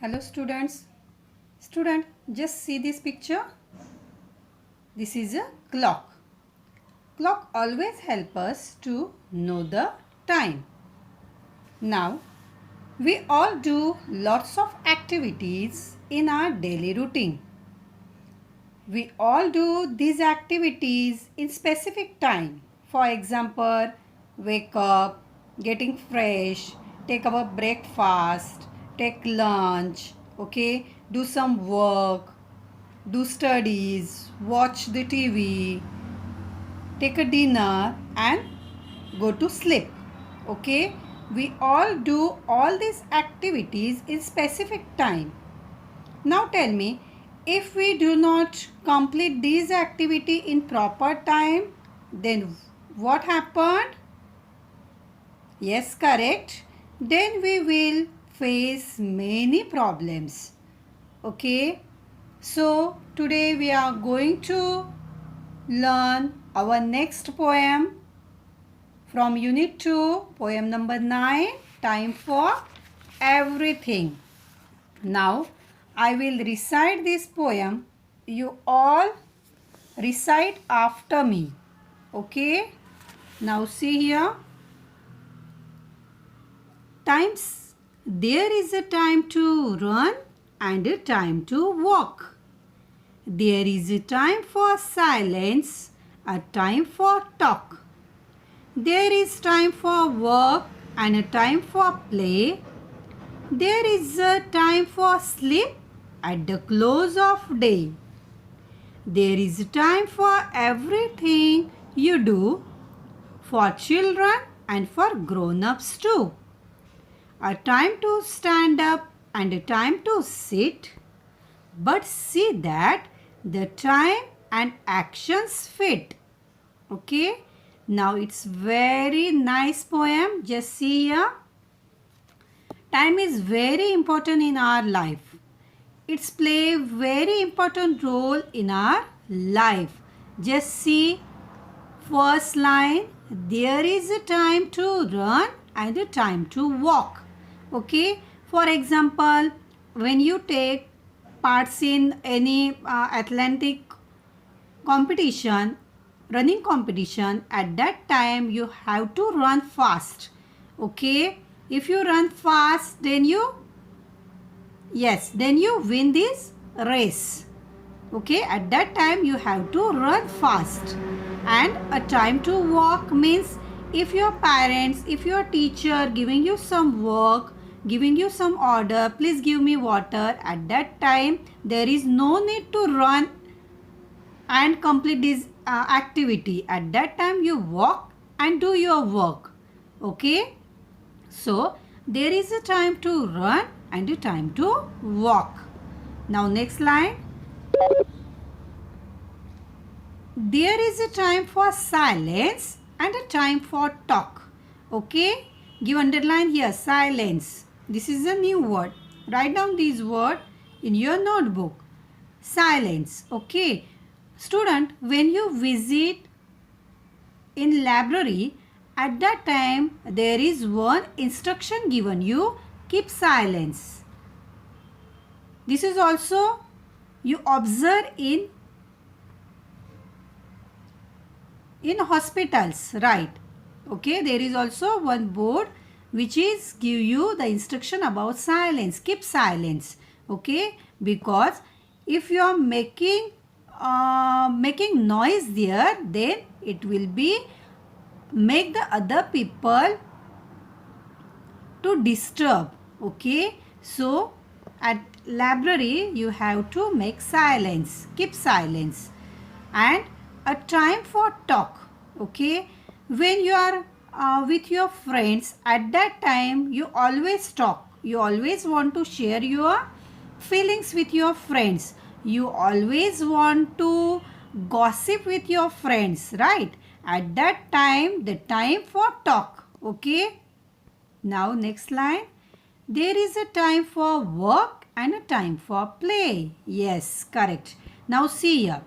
Hello students. Student, just see this picture. This is a clock. Clock always help us to know the time. Now, we all do lots of activities in our daily routine. We all do these activities in specific time. For example, wake up, getting fresh, take our breakfast, take lunch, okay, do some work, do studies, watch the TV, take a dinner and go to sleep. Okay, we all do all these activities in specific time. Now tell me, if we do not complete these activity in proper time, then what happened? Yes, correct. Then we will face many problems. Okay. So today we are going to learn our next poem from Unit 2, poem number 9, Time for Everything. Now I will recite this poem. You all recite after me. Okay. Now see here. Times. There is a time to run and a time to walk. There is a time for silence, a time for talk. There is time for work and a time for play. There is a time for sleep at the close of day. There is a time for everything you do, for children and for grown-ups too. A time to stand up and a time to sit. But see that the time and actions fit. Okay. Now it's very nice poem. Just see here. Time is very important in our life. It's play very important role in our life. Just see first line. There is a time to run and a time to walk. Okay. For example, when you take parts in any athletic competition, running competition, at that time you have to run fast. Okay. If you run fast, then you win this race. Okay. At that time you have to run fast. And a time to walk means if your parents, if your teacher giving you some work, giving you some order, please give me water. At that time, there is no need to run and complete this activity. At that time, you walk and do your work. Okay. So, there is a time to run and a time to walk. Now, next line. There is a time for silence and a time for talk. Okay. Give underline here, silence. This is a new word. Write down this word in your notebook. Silence. Okay. Student, when you visit in library, at that time there is one instruction given you. Keep silence. This is also you observe in hospitals, right? Okay. There is also one board which is give you the instruction about silence. Keep silence. Okay. Because if you are making noise there, then it will be make the other people to disturb. Okay. So at library you have to make silence. Keep silence. And a time for talk. Okay. When you are with your friends, at that time you always talk. You always want to share your feelings with your friends. You always want to gossip with your friends, right? At that time, the time for talk. Okay. Now next line. There is a time for work and a time for play. Yes, correct. Now see here.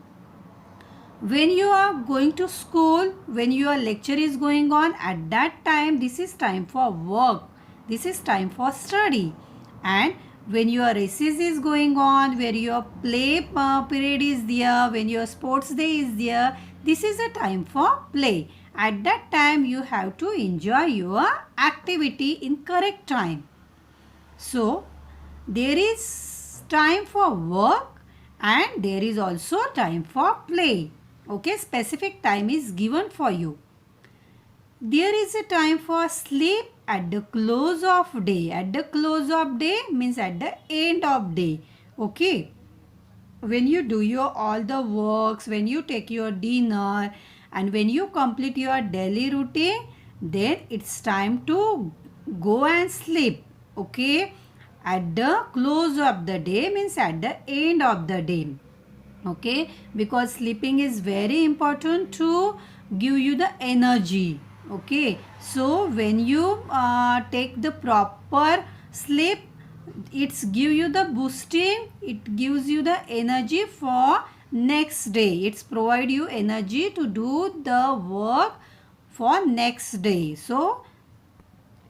When you are going to school, when your lecture is going on, at that time this is time for work. This is time for study. And when your recess is going on, where your play period is there, when your sports day is there, this is a time for play. At that time, you have to enjoy your activity in correct time. So, there is time for work and there is also time for play. Okay, specific time is given for you. There is a time for sleep at the close of day. At the close of day means at the end of day. Okay. When you do your all the works, when you take your dinner and when you complete your daily routine, then it's time to go and sleep. Okay. At the close of the day means at the end of the day. Okay, because sleeping is very important to give you the energy. Okay, so when you take the proper sleep, it's give you the boosting, it gives you the energy for next day. It's provide you energy to do the work for next day. So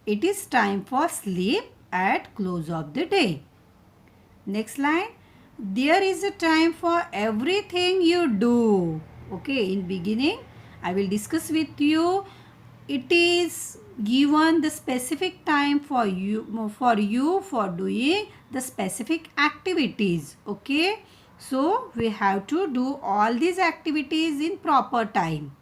it is time for sleep at close of the day. Next line. There is a time for everything you do. Okay, in beginning, I will discuss with you. It is given the specific time for you for doing the specific activities. Okay, so we have to do all these activities in proper time.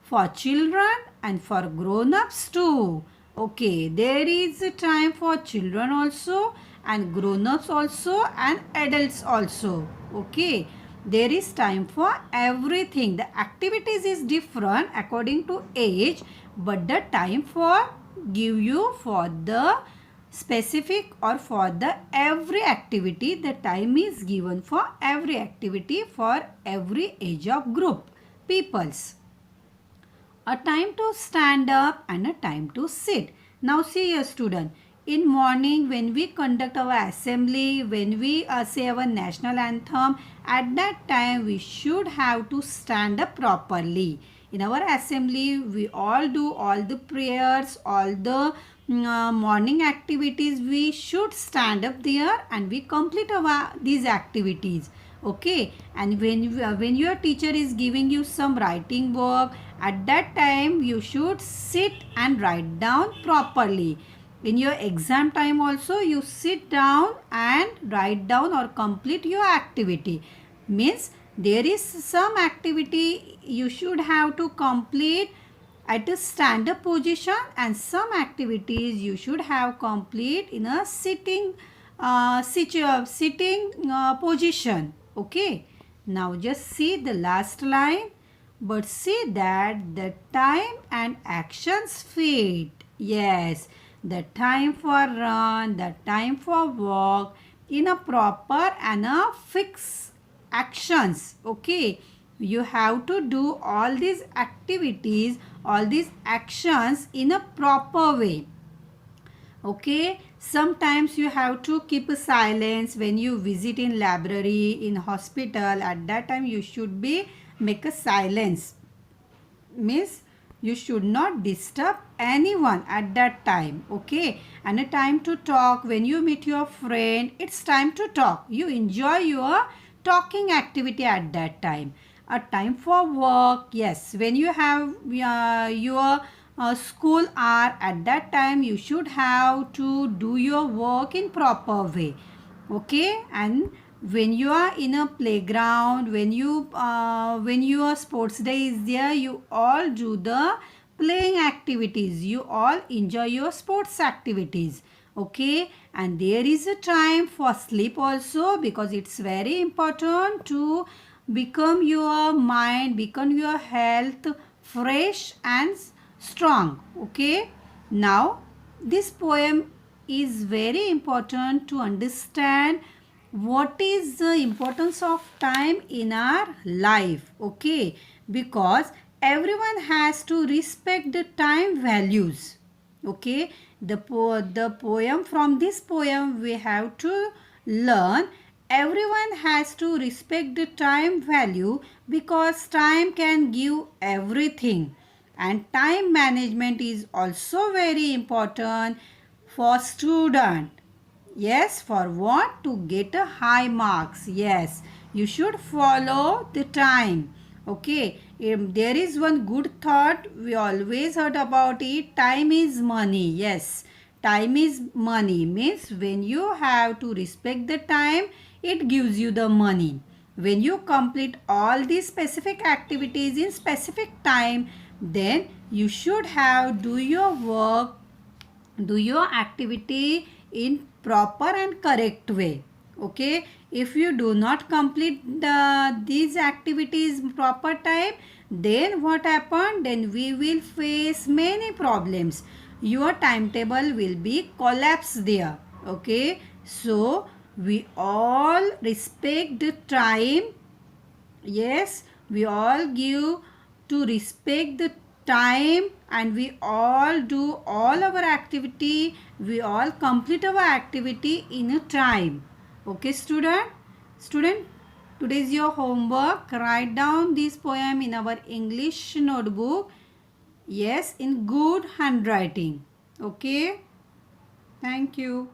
For children and for grown-ups too. Okay, there is a time for children also and grown-ups also and adults also. Okay, there is time for everything. The activities is different according to age, but the time for give you for the specific or for the every activity, the time is given for every activity for every age of group peoples. A time to stand up and a time to sit. Now see a student. In morning when we conduct our assembly, when we say our national anthem, at that time we should have to stand up properly. In our assembly, we all do all the prayers, all the morning activities. We should stand up there and we complete these activities. Okay, and when your teacher is giving you some writing work, at that time you should sit and write down properly. In your exam time also you sit down and write down or complete your activity. Means there is some activity you should have to complete at a stand up position and some activities you should have complete in a sitting position. Okay, now just see the last line. But see that the time and actions fade. Yes, the time for run, the time for walk in a proper and a fixed actions. Okay, you have to do all these activities, all these actions in a proper way. Okay, sometimes you have to keep a silence when you visit in library, in hospital. At that time you should be make a silence. Means you should not disturb anyone at that time. Okay, and a time to talk. When you meet your friend, it's time to talk. You enjoy your talking activity at that time. A time for work. Yes, when you have your school hour, at that time you should have to do your work in proper way. Okay, and when you are in a playground, when your sports day is there, you all do the playing activities, you all enjoy your sports activities. Okay, and there is a time for sleep also, because it's very important to become your mind, become your health fresh and strong. Okay, now this poem is very important to understand what is the importance of time in our life. Okay, because everyone has to respect the time values. Okay, the poem, from this poem we have to learn everyone has to respect the time value, because time can give everything, and time management is also very important for student. Yes, for what? To get a high marks. Yes, you should follow the time. Okay, there is one good thought we always heard about it. Time is money. Yes, time is money means when you have to respect the time, it gives you the money. When you complete all these specific activities in specific time, then you should have do your work, do your activity in proper and correct way. Okay, if you do not complete these activities in proper time, then what happen, then we will face many problems. Your timetable will be collapsed there. Okay, so we all respect the time. Yes, we all give to respect the time, and we all do all our activity, we all complete our activity in a time. Okay, student, today is your homework. Write down this poem in our English notebook. Yes, in good handwriting. Okay, thank you.